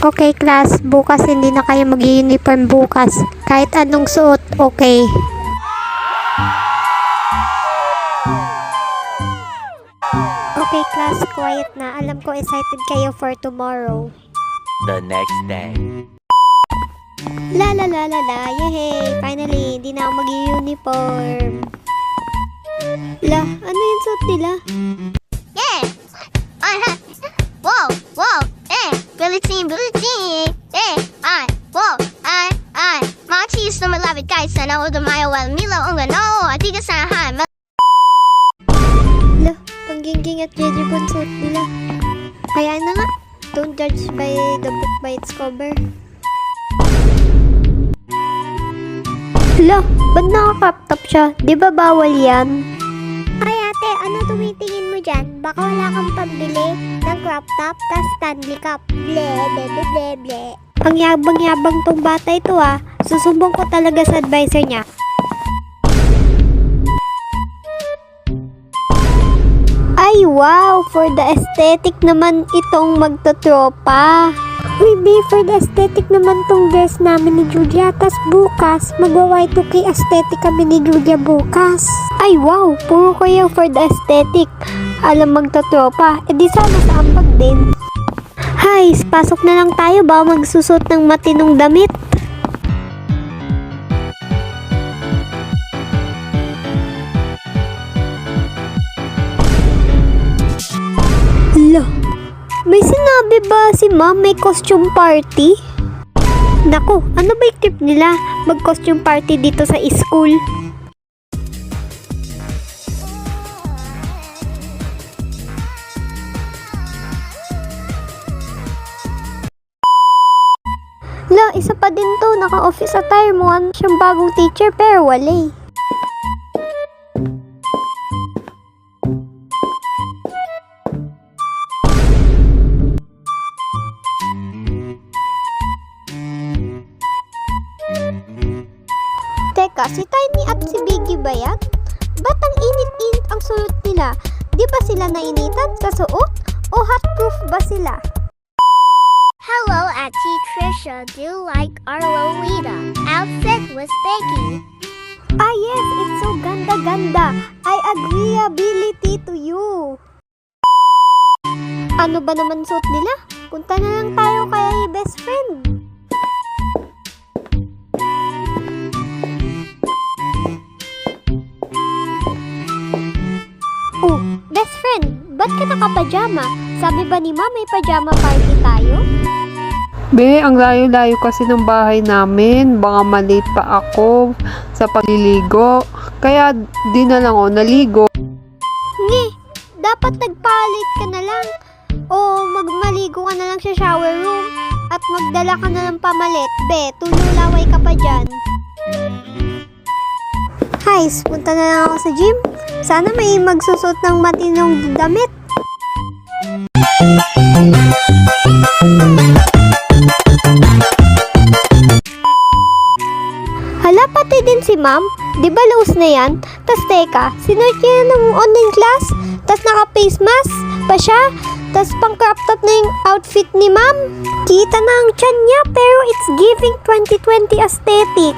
Okay class, bukas hindi na kayo mag-uniform bukas. Kahit anong suot, okay. Okay class, quiet na. Alam ko excited kayo for tomorrow. The next day. La la la la la, yehey! Finally, hindi na ako mag-uniform. La, ano yung suot nila? Yeah. Whoa, whoa, Billie Jean, mga cheese na malapit kahit sa naod umayaw al milaw ang gano, atiga sa han. La, pangginging at jejibon suot nila. Kaya na nga, don't judge by the book by its cover. La, ba't naka-crop top siya? Di ba bawal yan? Ay ate, ano tumitingin mo dyan? Baka wala kang pambili ng crop top tas Stanley Cup. Ble, ble, ble, ble, ble. Ang yabang-yabang tong bata ito ah. Susumbong ko talaga sa advisor niya. Ay wow, for the aesthetic naman itong magtotropa. Uy, B, for the aesthetic naman tong dress namin ni Julia. Tas bukas, magwa-Y2K aesthetic kami ni Julia bukas. Ay wow, puro kayo for the aesthetic. Alam magtotropa, edi sana sa ambag din. Hay, pasok na lang tayo ba magsusot ng matinong damit? Lo, may sinabi ba si ma'am may costume party? Naku, ano ba yung trip nila? Mag-costume party dito sa school? La, isa pa din to. Naka-office attire mo. Ano siyang bagong teacher pero wala eh. Teka, si Tiny at si Biggie ba yan? Ba't ang init-init ang suot nila? Di ba sila nainitan sa suot? O hot-proof ba sila? Hello, Auntie Trisha. Do you like our Lolita outfit with Becky? Ah yes, it's so ganda-ganda. I agreeability to you. Ano ba naman suot nila? Punta na lang tayo kay best friend. Oh, best friend, ba't ka naka-pajama? Sabi ba ni Ma may pajama party tayo? Be, ang layo-layo kasi ng bahay namin. Baka malate pa ako sa pagliligo. Kaya di na lang ako naligo. Nge, dapat nagpalit ka na lang. O magmaligo ka na lang sa shower room. At magdala ka na ng pamalit. Be, tululaway ka pa dyan. Guys, punta na lang ako sa gym. Sana may magsusot ng matinong damit. Hala, pati din si ma'am. Di ba loose na yan? Tas teka, sinort niya ng online class? Tas naka-face mask pa siya? Tas pang crop top na yung outfit ni ma'am? Kita na ang tiyan niya pero it's giving 2020 aesthetic.